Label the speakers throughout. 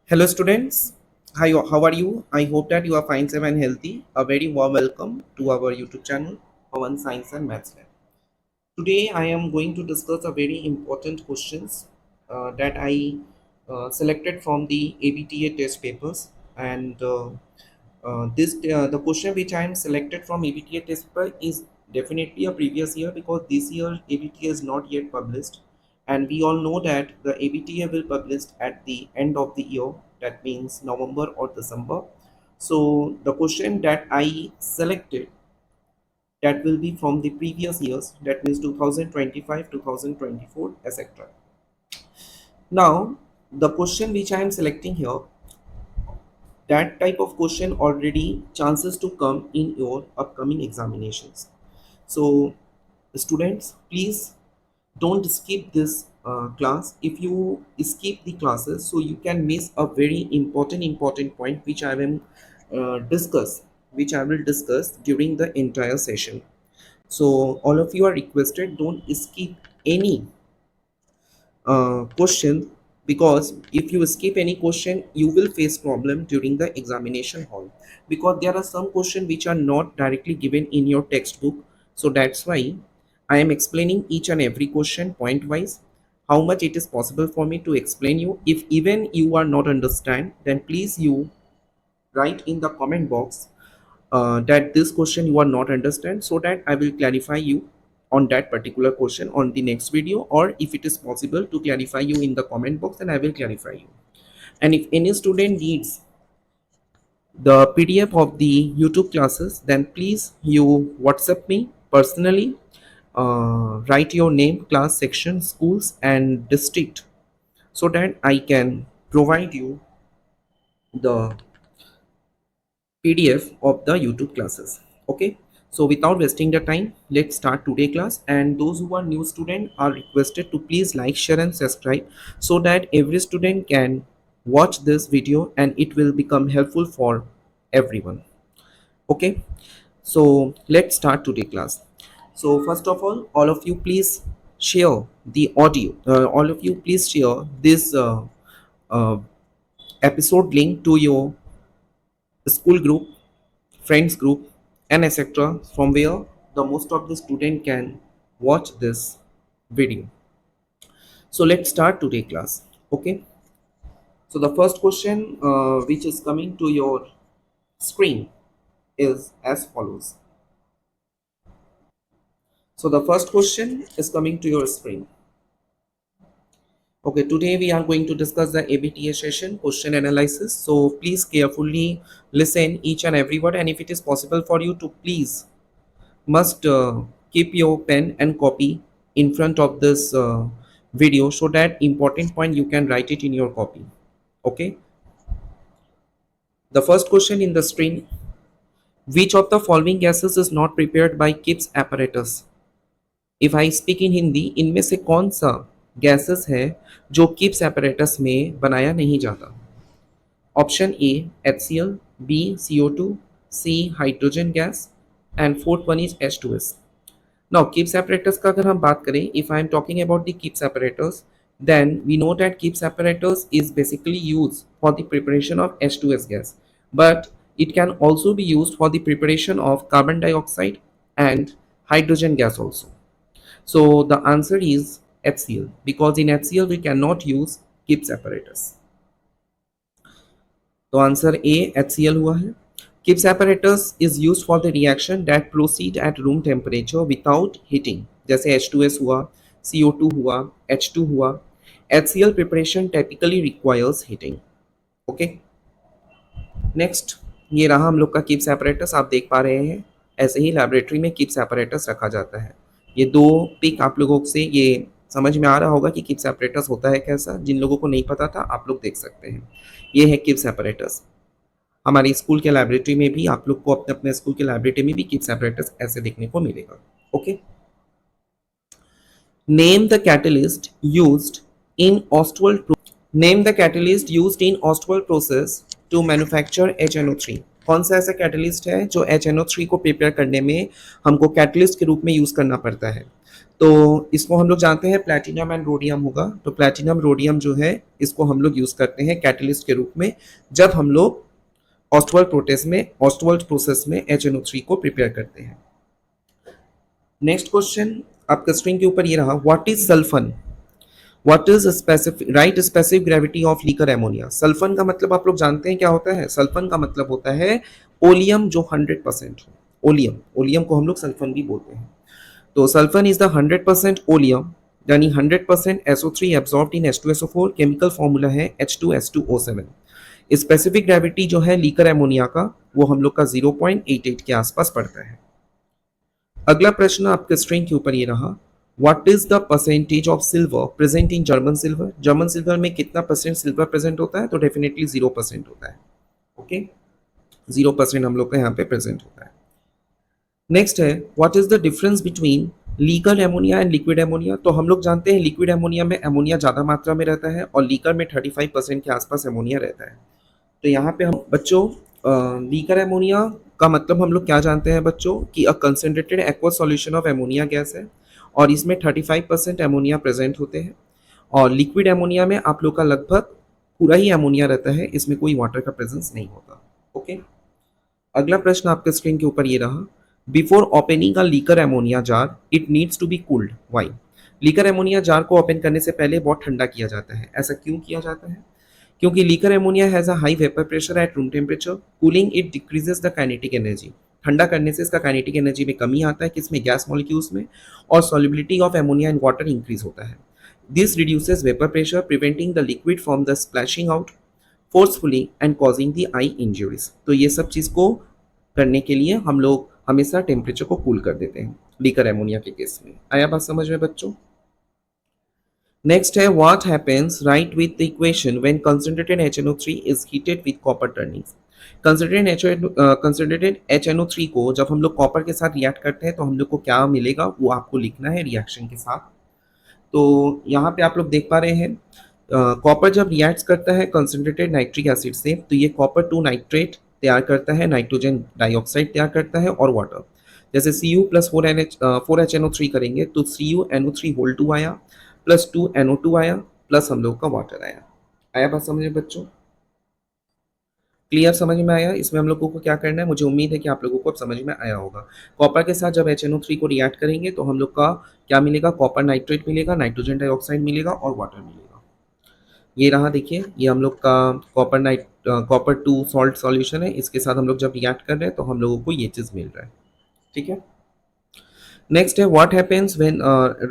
Speaker 1: Hello, students. Hi, how are you? I hope that you are fine, safe, and healthy. A very warm welcome to our YouTube channel, Pawan Science and Maths Lab. Today, I am going to discuss a very important questions that I selected from the ABTA test papers, and the question which I am selected from ABTA test paper is definitely a previous year because this year ABTA is not yet published, and we all know that the ABTA will publish at the end of the year, that means November or December. So the question that I selected, that will be from the previous years, that means 2025, 2024, etc. Now the question which I am selecting here, that type of question already chances to come in your upcoming examinations. So students, please don't skip this class. If you skip the classes, so you can miss a very important point which I will discuss, during the entire session. So all of you are requested, don't skip any question, because if you skip any question you will face problem during the examination hall, because there are some questions which are not directly given in your textbook. So that's why I am explaining each and every question point wise. How much it is possible for me to explain you, if even you are not understand, then please you write in the comment box that this question you are not understand, so that I will clarify you on that particular question on the next video, or if it is possible to clarify you in the comment box, then I will clarify you. And if any student needs the PDF of the YouTube classes, then please you WhatsApp me personally. Write your name, class, section, schools, and district, so that I can provide you the PDF of the YouTube classes. Okay. So without wasting the time, let's start today class. And those who are new student are requested to please like, share, and subscribe, so that every student can watch this video and it will become helpful for everyone. Okay. So let's start today class. So first of all of you please share the audio. All of you please share this uh, episode link to your school group, friends group, and etc., from where the most of the student can watch this video. So let's start today class. Okay. So the first question which is coming to your screen is as follows. So the first question is coming to your screen. Okay, today we are going to discuss the ABTA session question analysis. So please carefully listen each and every word, and if it is possible for you to please must keep your pen and copy in front of this video, so that important point you can write it in your copy. Okay. The first question in the screen: which of the following gases is not prepared by Gibbs apparatus? If I speak in Hindi, इनमें से कौन सा gases है जो kips apparatus में बनाया नहीं जाता? Option A HCl, B CO2, C hydrogen gas, and fourth one is H2S. Now, Gibbs apparatus का अगर हम बात करें, if I am talking about the Gibbs apparatus, then we know that Gibbs apparatus is basically used for the preparation of H2S gas, but it can also be used for the preparation of carbon dioxide and hydrogen gas also. So the answer is HCl, because in HCl we cannot use Gibbs apparatus. तो answer A HCl हुआ है. Gibbs apparatus is used for the reaction that proceed at room temperature without heating, जैसे H2S हुआ, CO2 हुआ, H2 हुआ. HCl preparation typically requires heating. Okay. Next, ये रहा हम लोग का Gibbs apparatus, आप देख पा रहे हैं. ऐसे ही लैबोरेटरी में Gibbs apparatus रखा जाता है. ये दो पिक आप लोगों से ये समझ में आ रहा होगा कि Gibbs apparatus होता है कैसा. जिन लोगों को नहीं पता था आप लोग देख सकते हैं. ये है Gibbs apparatus. हमारे स्कूल के लाइब्रेरी में भी आप लोग को अपने अपने स्कूल के लाइब्रेरी में भी Gibbs apparatus ऐसे देखने को मिलेगा. Okay. Name the catalyst used in Ostwald name the catalyst used in Ostwald process to manufacture HNO3. कौन सा ऐसा कैटलिस्ट है जो HNO3 को प्रिपेयर करने में हमको कैटलिस्ट के रूप में यूज करना पड़ता है? तो इसको हम लोग जानते हैं प्लैटिनम एंड रोडियम होगा। तो प्लैटिनम रोडियम जो है इसको हम लोग यूज करते हैं कैटलिस्ट के रूप में, जब हम लोग ऑस्टवर्ल्ड प्रोसेस में HNO3 को प्रिपेयर करते हैं। नेक्स्ट क्वेश्चन आपका स्क्रीन के ऊपर ये रहा, what is sulphan, what is specific right specific gravity of liquor ammonia. Sulphan का मतलब आप लोग जानते हैं क्या होता है, सल्फन का मतलब होता है ओलियम जो 100% हो। ओलियम, ओलियम को हम लोग सल्फन भी बोलते हैं। तो सल्फन इज द 100% ओलियम, यानी 100% SO3 एब्जॉर्ब्ड इन H2SO4। केमिकल फॉर्मूला है H2S2O7। स्पेसिफिक ग्रेविटी जो है लीकर एमोनिया का वो हम लोग का 0.88 के आसपास पड़ता है। अगला प्रश्न आपके स्क्रीन के ऊपर ये रहा, what is the percentage of silver present in German silver. German silver में कितना परसेंट सिल्वर प्रेजेंट होता है, तो डेफिनेटली 0% होता है। ओके, 0% हम लोग का यहाँ पे प्रेजेंट होता है। नेक्स्ट है, what is the difference between liquor ammonia and liquid ammonia. तो हम लोग जानते हैं लिक्विड एमोनिया में एमोनिया ज़्यादा मात्रा में रहता है और लीकर में 35% के आसपास एमोनिया रहता है। तो यहाँ पे हम बच्चों लीकर एमोनिया का मतलब हम लोग क्या जानते हैं बच्चों, कि a concentrated aqueous solution of ammonia gas है और इसमें 35% एमोनिया प्रेजेंट होते हैं। और लिक्विड एमोनिया में आप लोग का लगभग पूरा ही एमोनिया रहता है, इसमें कोई वाटर का प्रेजेंस नहीं होता। ओके, अगला प्रश्न आपके स्क्रीन के ऊपर ये रहा, before opening a liquor ammonia jar it needs to be cooled, why. Liquor ammonia jar को ओपन करने से पहले बहुत ठंडा किया जाता है, ऐसा क्यों किया जाता है, क्योंकि liquor ammonia has a high vapour pressure at room temperature. Cooling it decreases the kinetic energy. ठंडा करने से इसका काइनेटिक एनर्जी में कमी आता है, किसमें, गैस मॉलिक्यूल्स में। और solubility of ammonia in water increase होता है। This reduces vapour pressure preventing the liquid from the splashing out forcefully and causing the I injuries. तो ये सब चीज़ को करने के लिए हम लोग हमेशा टेम्परेचर को कूल कर देते हैं लीकर एमोनिया के केस में। आया बात समझ में बच्चों। नेक्स्ट है, what happens right with the equation when concentrated HNO3 is heated with copper turnings. Concentrated HNO3 को जब हम लोग कॉपर के साथ रिएक्ट करते हैं तो हम लोग को क्या मिलेगा वो आपको लिखना है रिएक्शन के साथ। तो यहाँ पे आप लोग देख पा रहे हैं, कॉपर जब रिएक्ट करता है कंसंट्रेटेड नाइट्रिक एसिड से तो ये कॉपर 2 नाइट्रेट तैयार करता है, नाइट्रोजन डाइऑक्साइड तैयार करता है और वाटर। जैसे Cu प्लस 4HNO3 करेंगे तो CuNO3 होल 2 आया, प्लस 2NO2 आया, प्लस हम लोग का वाटर आया। आया बात समझ में बच्चों, क्लियर समझ में आया। इसमें हम लोगों को क्या करना है, मुझे उम्मीद है कि आप लोगों को अब समझ में आया होगा। कॉपर के साथ जब HNO3 को रिएक्ट करेंगे तो हम लोग का क्या मिलेगा, कॉपर नाइट्रेट मिलेगा, नाइट्रोजन डाइऑक्साइड मिलेगा और वाटर मिलेगा। ये रहा, देखिए ये हम लोग का कॉपर 2 सॉल्ट सॉल्यूशन है, इसके साथ हम लोग जब रिएक्ट कर रहे हैं तो हम लोगों को ये चीज़ मिल रहा है। ठीक है, नेक्स्ट है, what happens when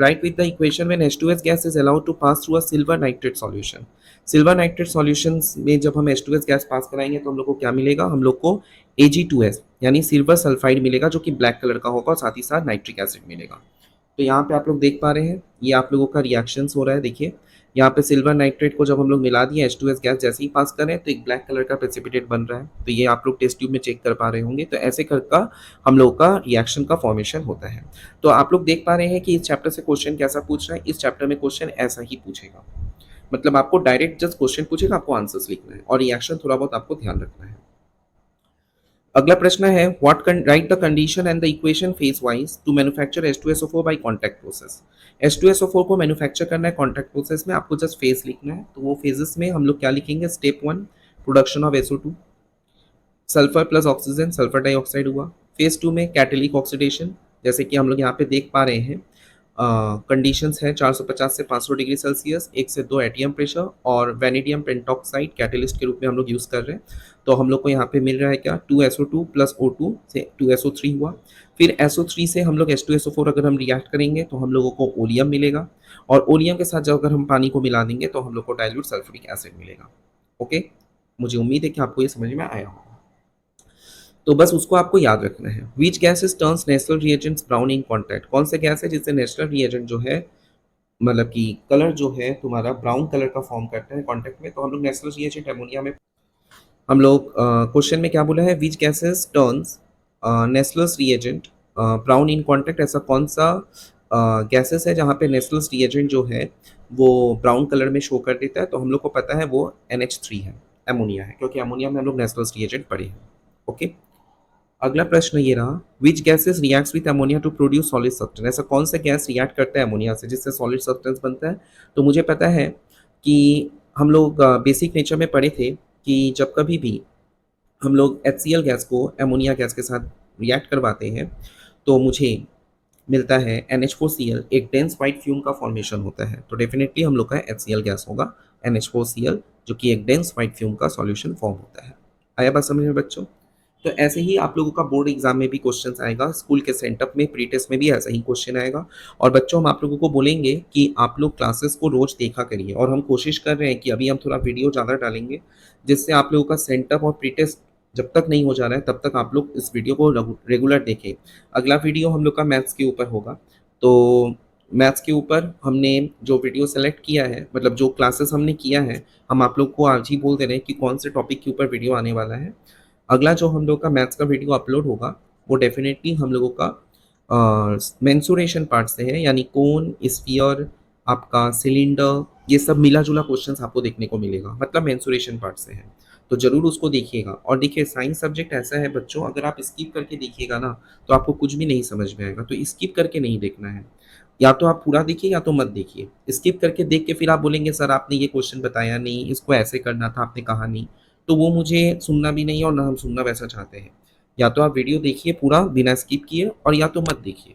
Speaker 1: write with the equation when H2S gas is allowed to pass through a silver nitrate solution. Silver nitrate solutions में जब हम H2S गैस पास कराएंगे तो हम लोग को क्या मिलेगा, हम लोग को Ag2S यानी सिल्वर सल्फाइड मिलेगा जो कि ब्लैक कलर का होगा और साथ ही साथ नाइट्रिक एसिड मिलेगा। तो यहाँ पे आप लोग देख पा रहे हैं ये आप लोगों का रिएक्शंस हो रहा है। देखिए यहाँ पे सिल्वर नाइट्रेट को जब हम लोग मिला दिए H2S गैस जैसे ही पास करें तो एक ब्लैक कलर का प्रेसिपिटेट बन रहा है। तो ये आप लोग टेस्ट ट्यूब में चेक कर पा रहे होंगे। तो ऐसे करके हम लोग का रिएक्शन का फॉर्मेशन होता है। तो आप लोग देख पा रहे हैं कि इस चैप्टर से क्वेश्चन कैसा पूछ रहा है। इस चैप्टर में क्वेश्चन ऐसा ही पूछेगा, मतलब आपको डायरेक्ट जस्ट क्वेश्चन पूछेगा, आपको आंसर्स लिखना है और रिएक्शन थोड़ा बहुत आपको ध्यान रखना है। अगला प्रश्न है, what write the condition and the equation phase wise to manufacture H2SO4 by contact process. H2SO4 को मैन्युफैक्चर करना है कॉन्टैक्ट प्रोसेस में, आपको जस्ट फेज लिखना है। तो वो फेजेस में हम लोग क्या लिखेंगे, step 1 production of SO2, sulphur plus oxygen sulphur dioxide हुआ। फेज 2 में कैटेलिक ऑक्सीडेशन, जैसे कि हम लोग यहाँ पे देख पा रहे हैं कंडीशंस है 450 से 500 डिग्री सेल्सियस, 1 से 2 एटीएम प्रेशर और वेनेडियम पेंटॉक्साइड कैटेलिस्ट के रूप में हम लोग यूज़ कर रहे हैं। तो हम लोग को यहाँ पे मिल रहा है क्या, 2SO2 प्लस O2 से 2SO3 हुआ। फिर SO3 से हम लोग H2SO4 अगर हम रिएक्ट करेंगे तो हम लोगों को ओलियम मिलेगा और ओलियम के साथ जब अगर हम पानी को मिला देंगे तो हम लोग को डाइल्यूट सल्फ्यूरिक एसिड मिलेगा। ओके, मुझे उम्मीद है कि आपको ये समझ में आया होगा। तो बस उसको आपको याद रखना है। Which gases turns natural reagents brown in contact, कौन से गैस है जिससे नेचुरल रिएजेंट जो है मतलब कि कलर जो है तुम्हारा ब्राउन कलर का फॉर्म करता है कॉन्टैक्ट में। तो हम लोग नेचुरल रिएजेंट एमोनिया में हम लोग क्वेश्चन में क्या बोला है, which gases turns natural reagent brown in contact. ऐसा कौन सा गैसेस है जहाँ पे नेचुरल रिएजेंट जो है वो ब्राउन कलर में शो कर देता है। तो हम लोग को पता है वो NH3 है, एमोनिया है, क्योंकि एमोनिया में हम लोग नेचुरल रिएजेंट पढ़े हैं। ओके, अगला प्रश्न ये रहा, which gases reacts with ammonia to produce solid substance. ऐसा कौन सा गैस रिएक्ट करता है अमोनिया से जिससे सॉलिड सब्सटेंस बनता है? तो मुझे पता है कि हम लोग बेसिक नेचर में पढ़े थे कि जब कभी भी हम लोग HCl गैस को अमोनिया गैस के साथ रिएक्ट करवाते हैं तो मुझे मिलता है NH4Cl, एक डेंस वाइट फ्यूम का फॉर्मेशन होता है। तो डेफिनेटली हम लोग का HCl गैस होगा NH4Cl, जो कि एक डेंस वाइट फ्यूम का सॉल्यूशन फॉर्म होता है। आया बात समझ में बच्चों? तो ऐसे ही आप लोगों का बोर्ड एग्जाम में भी क्वेश्चंस आएगा, स्कूल के सेंटअप में प्री टेस्ट में भी ऐसा ही क्वेश्चन आएगा। और बच्चों हम आप लोगों को बोलेंगे कि आप लोग क्लासेस को रोज देखा करिए, और हम कोशिश कर रहे हैं कि अभी हम थोड़ा वीडियो ज़्यादा डालेंगे जिससे आप लोगों का सेंटअप और प्री टेस्ट जब तक नहीं हो जा रहा है तब तक आप लोग इस वीडियो को रेगुलर देखें। अगला वीडियो हम लोग का मैथ्स के ऊपर होगा। तो मैथ्स के ऊपर हमने जो वीडियो सेलेक्ट किया है, मतलब जो क्लासेस हमने किया है, हम आप लोग को आज ही बोल दे रहे हैं कि कौन से टॉपिक के ऊपर वीडियो आने वाला है। अगला जो हम लोग का मैथ्स का वीडियो अपलोड होगा वो डेफिनेटली हम लोगों का मेंसुरेशन पार्ट से है, यानी कोन, स्फीयर, आपका सिलेंडर, ये सब मिला जुला क्वेश्चंस आपको देखने को मिलेगा, मतलब मेंसुरेशन पार्ट से है। तो जरूर उसको देखिएगा। और देखिए साइंस सब्जेक्ट ऐसा है बच्चों, अगर आप स्किप करके देखिएगा ना तो आपको कुछ भी नहीं समझ में आएगा। तो स्किप करके नहीं देखना है, या तो आप पूरा देखिए या तो मत देखिए। स्किप करके देख के फिर आप बोलेंगे सर आपने ये क्वेश्चन बताया नहीं, इसको ऐसे करना था, आपने कहा नहीं, तो वो मुझे सुनना भी नहीं है और ना हम सुनना वैसा चाहते हैं। या तो आप वीडियो देखिए पूरा बिना स्किप किए, और या तो मत देखिए।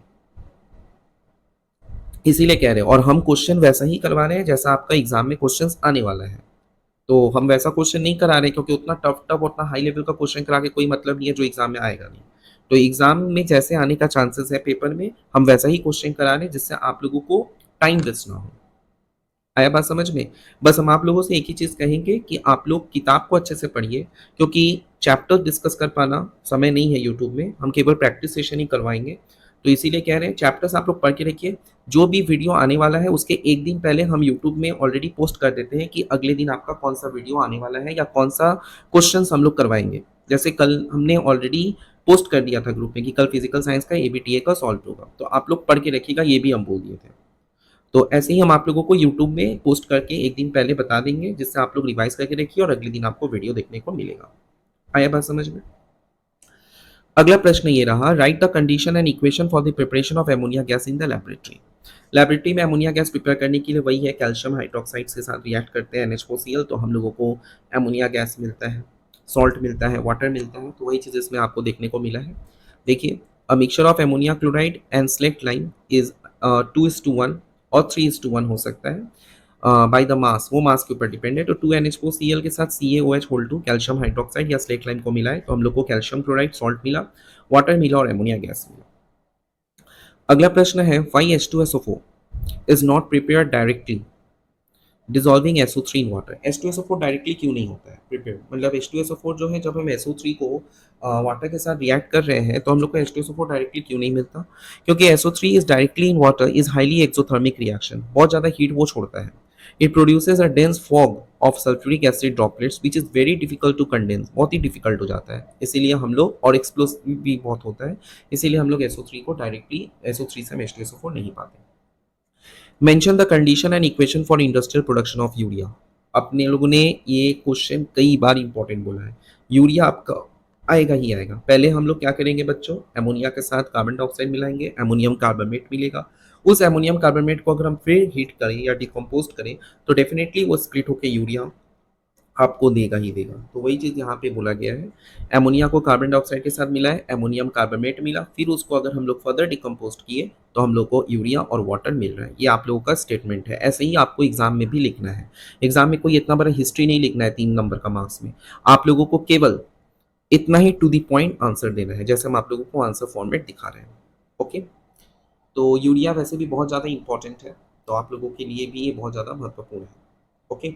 Speaker 1: इसीलिए कह रहे हैं, और हम क्वेश्चन वैसा ही करवा रहे हैं जैसा आपका एग्जाम में क्वेश्चंस आने वाला है। तो हम वैसा क्वेश्चन नहीं करा रहे क्योंकि उतना टफ टफ उतना हाई लेवल का क्वेश्चन करा के कोई मतलब नहीं है जो एग्जाम में आएगा नहीं। तो एग्जाम में जैसे आने का चांसेस है पेपर में, हम वैसा ही क्वेश्चन करा रहे हैं जिससे आप लोगों को टाइम वेस्ट ना हो। आया बात समझ में? बस हम आप लोगों से एक ही चीज़ कहेंगे कि आप लोग किताब को अच्छे से पढ़िए, क्योंकि चैप्टर डिस्कस कर पाना समय नहीं है यूट्यूब में, हम केवल प्रैक्टिस सेशन ही करवाएंगे। तो इसीलिए कह रहे हैं चैप्टर्स आप लोग पढ़ के रखिए। जो भी वीडियो आने वाला है उसके एक दिन पहले हम यूट्यूब में ऑलरेडी पोस्ट कर देते हैं कि अगले दिन आपका कौन सा वीडियो आने वाला है या कौन सा क्वेश्चन हम लोग करवाएंगे। जैसे कल हमने ऑलरेडी पोस्ट कर दिया था ग्रुप में कि कल फिजिकल साइंस का ABTA का सॉल्व होगा, तो आप लोग पढ़ के रखिएगा, ये भी हम बोल दिए थे। तो ऐसे ही हम आप लोगों को यूट्यूब में पोस्ट करके एक दिन पहले बता देंगे जिससे आप लोग रिवाइज करके रखिए और अगले दिन आपको वीडियो देखने को मिलेगा। आया बात समझ में? अगला प्रश्न ये रहा, write the condition and equation for the preparation of ammonia gas in the laboratory. Laboratory में अमोनिया गैस प्रिपेयर करने के लिए वही है, कैल्शियम हाइड्रोक्साइड्स के साथ रिएक्ट करते हैं NH4Cl, तो हम लोगों को अमोनिया गैस मिलता है, सॉल्ट मिलता है, वाटर मिलता है। तो वही चीज़ इसमें आपको देखने को मिला है। देखिए, a mixture of ammonia chloride and slaked lime is 2:1 और 3:1 हो सकता है बाय द मास, वो मास के ऊपर डिपेंड है। तो 2NH4Cl के साथ CaOH2 कैल्शियम हाइड्रोक्साइड या स्लेट लाइम को मिला है, तो हम लोग को कैल्शियम क्लोराइड सॉल्ट मिला, वाटर मिला और अमोनिया गैस मिला। अगला प्रश्न है, why H2SO4 is not prepared directly dissolving SO3 in water. H2SO4 directly क्यों नहीं होता है प्रिपेयर? मतलब H2SO4 जो है, जब हम SO3 को वाटर के साथ रिएक्ट कर रहे हैं तो हम लोग को H2SO4 डायरेक्टली क्यों नहीं मिलता? क्योंकि SO3 is directly in water is highly exothermic reaction, बहुत ज़्यादा हीट वो छोड़ता है। It produces a dense fog of sulphuric acid droplets which is very difficult to condense, बहुत ही डिफिकल्ट हो जाता है। इसीलिए हम लोग, और एक्सप्लोसिव भी बहुत होता है, इसीलिए हम लोग SO3 को डायरेक्टली, SO3 से हम H2SO4 नहीं पाते। Mention the condition and equation for industrial production of urea. अपने लोगों ने ये क्वेश्चन कई बार इंपॉर्टेंट बोला है। यूरिया आपका आएगा ही आएगा। पहले हम लोग क्या करेंगे बच्चों, अमोनिया के साथ कार्बन डाइऑक्साइड मिलाएंगे, अमोनियम कार्बोनेट मिलेगा। उस अमोनियम कार्बोनेट को अगर हम फिर हीट करें या डिकम्पोज करें तो डेफिनेटली वो स्प्लिट होकर यूरिया आपको देगा ही देगा। तो वही चीज़ यहाँ पे बोला गया है, अमोनिया को कार्बन डाइऑक्साइड के साथ मिला है, अमोनियम कार्बोनेट मिला, फिर उसको अगर हम लोग फर्दर डिकम्पोज किए तो हम लोग को यूरिया और वाटर मिल रहा है। ये आप लोगों का स्टेटमेंट है। ऐसे ही आपको एग्जाम में भी लिखना है। एग्जाम में कोई इतना बड़ा हिस्ट्री नहीं लिखना है 3 नंबर का मार्क्स में। आप लोगों को केवल इतना ही टू द पॉइंट आंसर देना है, जैसे हम आप लोगों को आंसर फॉर्मेट दिखा रहे हैं। ओके, तो यूरिया वैसे भी बहुत ज़्यादा इंपॉर्टेंट है, तो आप लोगों के लिए भी ये बहुत ज़्यादा महत्वपूर्ण है। ओके,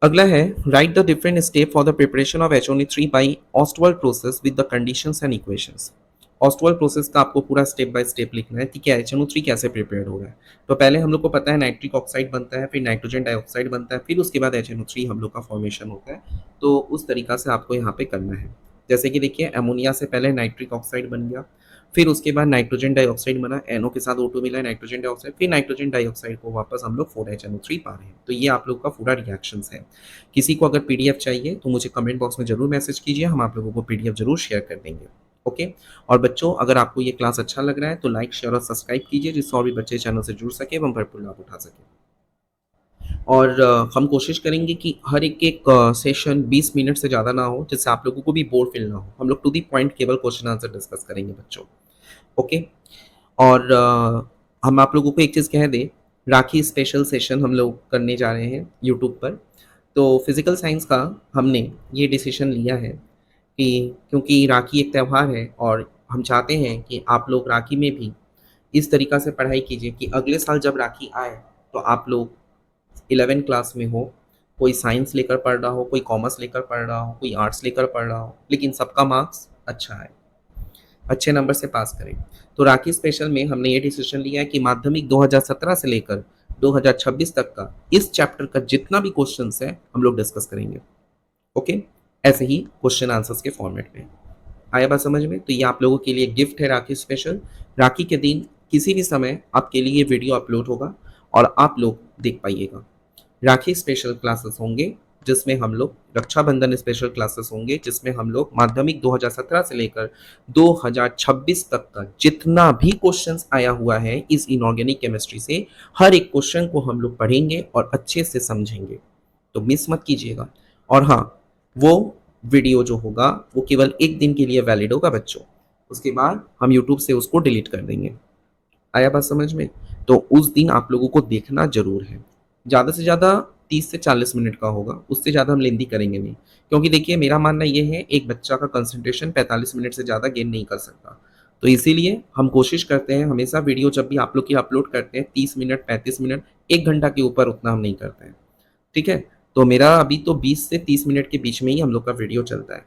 Speaker 1: अगला है, right the different step for the preparation of HNO3 by Ostwald process with the conditions and equations. Ostwald process का आपको पूरा स्टेप बाय स्टेप लिखना है कि क्या HNO3 कैसे प्रिपेयर हो रहा है। तो पहले हम लोग को पता है नाइट्रिक ऑक्साइड बनता है, फिर नाइट्रोजन डाइऑक्साइड बनता है, फिर उसके बाद HNO3 हम लोग का फॉर्मेशन होता है। तो उस तरीका से आपको यहाँ पे करना है। जैसे कि देखिए, अमोनिया से पहले नाइट्रिक ऑक्साइड बन गया, फिर उसके बाद नाइट्रोजन डाइऑक्साइड बना, NO के साथ O2 मिला है, नाइट्रोजन डाइऑक्साइड, फिर नाइट्रोजन डाइऑक्साइड को वापस हम लोग 4HNO3 पा रहे हैं। तो ये आप लोग का पूरा रिएक्शंस है। किसी को अगर PDF चाहिए तो मुझे कमेंट बॉक्स में जरूर मैसेज कीजिए, हम आप लोगों को PDF जरूर शेयर कर देंगे। ओके। और बच्चों, अगर आपको ये क्लास अच्छा लग रहा है तो लाइक, शेयर और सब्सक्राइब कीजिए, जिससे और भी बच्चे चैनल से जुड़ सके एवं भरपूर लाभ उठा सके। और हम कोशिश करेंगे कि हर एक सेशन 20 मिनट से ज़्यादा ना हो, जिससे आप लोगों को भी बोर फील ना हो। हम लोग टू दी पॉइंट केवल क्वेश्चन आंसर डिस्कस करेंगे बच्चों। ओके। और हम आप लोगों को एक चीज़ कह दें, राखी स्पेशल सेशन हम लोग करने जा रहे हैं यूट्यूब पर। तो फिजिकल साइंस का हमने ये डिसीजन लिया है कि क्योंकि राखी एक त्यौहार है और हम चाहते हैं कि आप लोग राखी में भी इस तरीक़ा से पढ़ाई कीजिए कि अगले साल जब राखी आए तो आप लोग 11 क्लास में हो, कोई साइंस लेकर पढ़ रहा हो, कोई कॉमर्स लेकर पढ़ रहा हो, कोई आर्ट्स लेकर पढ़ रहा हो, लेकिन सबका मार्क्स अच्छा है, अच्छे नंबर से पास करें। तो राखी स्पेशल में हमने ये डिसीजन लिया है कि माध्यमिक 2017 से लेकर 2026 तक का इस चैप्टर का जितना भी क्वेश्चंस है हम लोग डिस्कस करेंगे। ओके। ऐसे ही क्वेश्चन आंसर्स के फॉर्मेट में। आया बात समझ में? तो ये आप लोगों के लिए गिफ्ट है राखी स्पेशल। राखी के दिन किसी भी समय आपके लिए ये वीडियो अपलोड होगा और आप लोग देख पाइएगा। राखी स्पेशल क्लासेस होंगे जिसमें हम लोग, रक्षाबंधन स्पेशल क्लासेस होंगे जिसमें हम लोग माध्यमिक 2017 से लेकर 2026 तक का जितना भी क्वेश्चंस आया हुआ है इस इनऑर्गेनिक केमिस्ट्री से, हर एक क्वेश्चन को हम लोग पढ़ेंगे और अच्छे से समझेंगे। तो मिस मत कीजिएगा। और हाँ, वो वीडियो जो होगा वो केवल एक दिन के लिए वैलिड होगा बच्चों, उसके बाद हम यूट्यूब से उसको डिलीट कर देंगे। आया बात समझ में? तो उस दिन आप लोगों को देखना जरूर है। ज़्यादा से ज़्यादा 30 से 40 मिनट का होगा, उससे ज़्यादा हम लेंदी करेंगे नहीं, क्योंकि देखिए मेरा मानना ये है एक बच्चा का कंसंट्रेशन 45 मिनट से ज़्यादा गेन नहीं कर सकता। तो इसीलिए हम कोशिश करते हैं हमेशा वीडियो जब भी आप लोग की अपलोड करते हैं 30 मिनट, 35 मिनट, 1 घंटा के ऊपर उतना हम नहीं करते हैं। ठीक है। तो मेरा अभी तो 20 से 30 मिनट के बीच में ही हम लोग का वीडियो चलता है।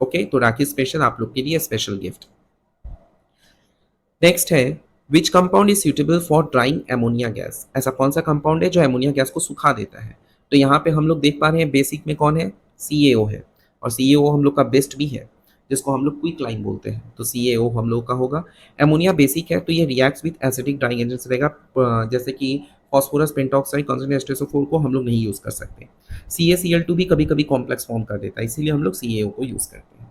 Speaker 1: ओके। तो राखी स्पेशल आप लोग के लिए स्पेशल गिफ्ट। नेक्स्ट है, which compound is suitable for drawing ammonia gas. ऐसा कौन सा कंपाउंड है जो एमोनिया गैस को सुखा देता है? तो यहाँ पे हम लोग देख पा रहे हैं बेसिक में कौन है, CaO है। और CaO हम लोग का बेस्ट भी है, जिसको हम लोग क्विक लाइन बोलते हैं। तो CaO हम लोग का होगा। एमोनिया बेसिक है तो ये reacts with acidic drawing agents रहेगा, जैसे कि फॉस्फोरस पेंटॉक्साइड कॉन्सनट्रेटेड एस्टेसोफोर को हम लोग नहीं यूज़ कर सकते। CaCl2 भी कभी कभी कॉम्प्लेक्स फॉर्म कर देता है, इसीलिए हम लोग CaO को यूज़ करते हैं।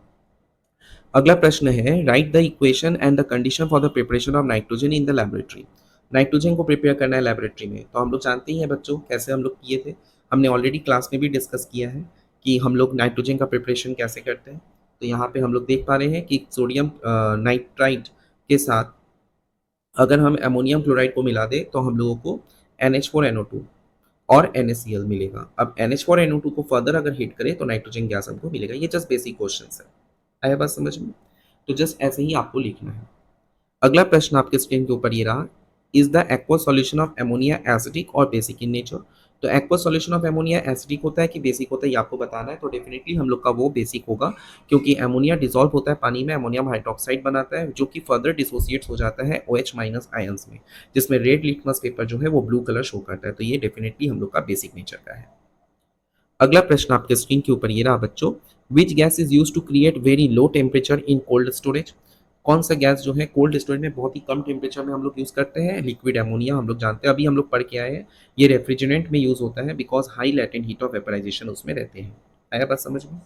Speaker 1: अगला प्रश्न है, right the equation and the condition for the preparation of nitrogen in the laboratory. Nitrogen को प्रिपेयर करना है लैबोरेटरी में, तो हम लोग जानते ही हैं बच्चों कैसे हम लोग किए थे। हमने ऑलरेडी क्लास में भी डिस्कस किया है कि हम लोग नाइट्रोजन का प्रिपरेशन कैसे करते हैं। तो यहाँ पे हम लोग देख पा रहे हैं कि सोडियम नाइट्राइट के साथ अगर हम अमोनियम क्लोराइड को मिला दें तो हम लोगों को NH4NO2 और NaCl मिलेगा। अब NH4NO2 को फर्दर अगर हीट करें तो नाइट्रोजन गैस हमको मिलेगा। ये जस्ट बेसिक क्वेश्चन है। आया बात समझ में? तो जस्ट ऐसे ही आपको लिखना है। अगला प्रश्न आपके स्क्रीन के ऊपर ये रहा, is the aqua solution of ammonia acidic और बेसिक इन नेचर। तो aqua solution of ammonia acidic होता है कि बेसिक होता है, ये आपको बताना है। तो डेफिनेटली हम लोग का वो बेसिक होगा, क्योंकि एमोनिया डिसॉल्व होता है पानी में, अमोनियम हाइड्रोक्साइड बनाता है जो कि फर्दर डिसोसिएट्स हो जाता है OH माइनस आयंस में, जिसमें रेड लिटमस पेपर जो है वो ब्लू कलर शो करता है। तो ये डेफिनेटली हम लोग का बेसिक नेचर का है। अगला प्रश्न आपके स्क्रीन के ऊपर ये रहा बच्चों, which gas is use to create very low temperature in cold storage. कौन सा गैस जो है कोल्ड स्टोरेज में बहुत ही कम टेम्परेचर में हम लोग यूज करते हैं? Liquid ammonia. हम लोग जानते हैं, अभी हम लोग पढ़ के आए हैं, ये रेफ्रिजरेंट में यूज होता है because high latent heat of vaporisation उसमें रहते हैं। आया बात समझ में?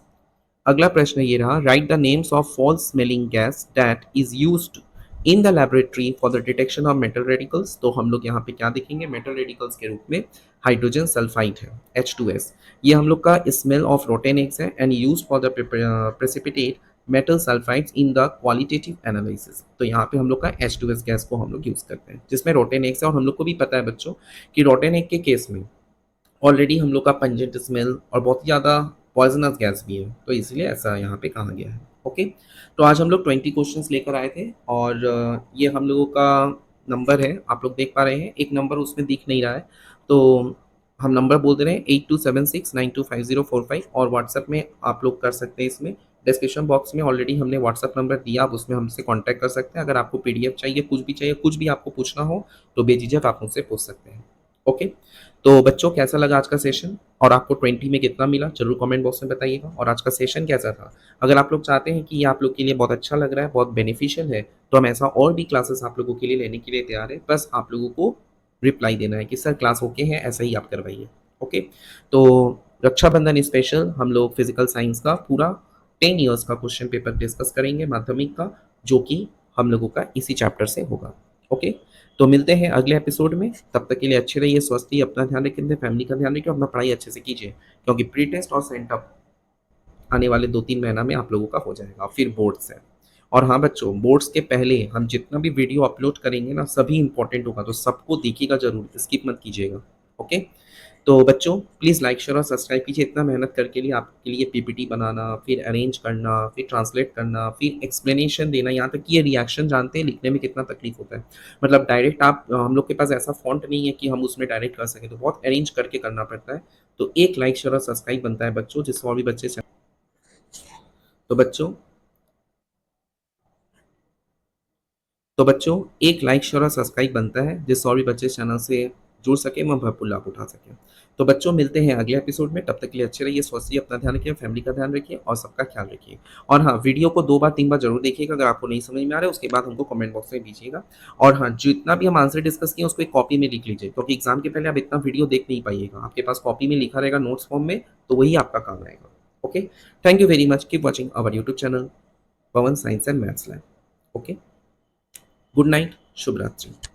Speaker 1: अगला प्रश्न ये रहा, write the names of falls smelling gas that is used in the laboratory for the detection of metal radicals. तो हम लोग यहाँ पे क्या देखेंगे, मेटल रेडिकल्स के रूप में हाइड्रोजन सल्फाइड है H2S। ये हम लोग का स्मेल ऑफ रोटेन एग्स है and use for the precipitate metal sulphides in the qualitative analysis. तो यहाँ पे हम लोग का H2S गैस को हम लोग यूज करते हैं, जिसमें रोटेन एग्स है। और हम लोग को भी पता है बच्चों कि रोटेन एग के केस में ऑलरेडी हम लोग का पंजेंट स्मेल और बहुत ही ज़्यादा पॉइजनस गैस भी है, तो इसलिए ऐसा यहाँ पे कहा गया है। ओके। तो आज हम लोग 20 क्वेश्चंस लेकर आए थे और ये हम लोगों का नंबर है, आप लोग देख पा रहे हैं। एक नंबर उसमें दिख नहीं रहा है, तो हम नंबर बोल दे रहे हैं 8276925045, और व्हाट्सएप में आप लोग कर सकते हैं। इसमें डिस्क्रिप्शन बॉक्स में ऑलरेडी हमने व्हाट्सएप नंबर दिया, आप उसमें हमसे कांटेक्ट कर सकते हैं। अगर आपको PDF चाहिए, कुछ भी चाहिए, कुछ भी आपको पूछना हो तो बेझिझक आप मुझसे पूछ सकते हैं। ओके, तो बच्चों कैसा लगा आज का सेशन और आपको 20 में कितना मिला जरूर कमेंट बॉक्स में बताइएगा। और आज का सेशन कैसा था, अगर आप लोग चाहते हैं कि ये आप लोग के लिए बहुत अच्छा लग रहा है, बहुत बेनिफिशियल है, तो हम ऐसा और भी क्लासेस आप लोगों के लिए लेने के लिए तैयार है। बस आप लोगों को रिप्लाई देना है कि सर क्लास ओके है, ऐसा ही आप करवाइए। ओके, तो रक्षाबंधन स्पेशल हम लोग फिजिकल साइंस का पूरा 10 ईयर्स का क्वेश्चन पेपर डिस्कस करेंगे माध्यमिक का, जो कि हम लोगों का इसी चैप्टर से होगा। ओके, तो मिलते हैं अगले एपिसोड में। तब तक के लिए अच्छे रहिए, स्वस्थ रहिए, अपना ध्यान रखें, अपने फैमिली का ध्यान रखिए, अपना पढ़ाई अच्छे से कीजिए, क्योंकि प्री टेस्ट और सेंट अप आने वाले 2-3 महीना में आप लोगों का हो जाएगा, फिर बोर्ड्स है। और हाँ बच्चों, बोर्ड्स के पहले हम जितना भी वीडियो अपलोड करेंगे ना, सभी इंपॉर्टेंट होगा, तो सबको देखिएगा जरूर, स्किप मत कीजिएगा। ओके, तो बच्चों प्लीज़ लाइक शेयर और सब्सक्राइब कीजिए। इतना मेहनत करके लिए आपके लिए पीपीटी बनाना, फिर अरेंज करना, फिर ट्रांसलेट करना, फिर एक्सप्लेनेशन देना, यहाँ तक कि ये रिएक्शन जानते हैं लिखने में कितना तकलीफ होता है। मतलब डायरेक्ट आप हम लोग के पास ऐसा फॉन्ट नहीं है कि हम उसमें डायरेक्ट कर सकें, तो बहुत अरेंज करके करना पड़ता है। तो एक लाइक शेयर और सब्सक्राइब बनता है बच्चों, जिससे और भी बच्चे तो बच्चों तो बच्चों एक लाइक शेयर और सब्सक्राइब बनता है, जिससे और भी बच्चे इस चैनल से जुड़ सके, मैं भरपूर लाभ उठा सकें। तो बच्चों मिलते हैं अगले एपिसोड में, तब तक के लिए अच्छे रहिए, स्वस्थ रहिए, अपना ध्यान रखिए, फैमिली का ध्यान रखिए और सबका ख्याल रखिए। और हाँ, वीडियो को 2 बार 3 बार जरूर देखिएगा, अगर आपको नहीं समझ में आ रहा है उसके बाद हमको कमेंट बॉक्स में दीजिएगा। और हाँ, जितना भी हम आंसर डिस्कस किए उसको एक कॉपी में लिख लीजिए, क्योंकि एग्जाम के पहले आप इतना वीडियो देख नहीं पाइएगा, आपके पास कॉपी में लिखा रहेगा नोट्स फॉर्म में, तो वही आपका काम रहेगा। Okay, thank you very much, keep watching our YouTube channel Pawan science and maths lab. Okay, good night, शुभ रात्रि।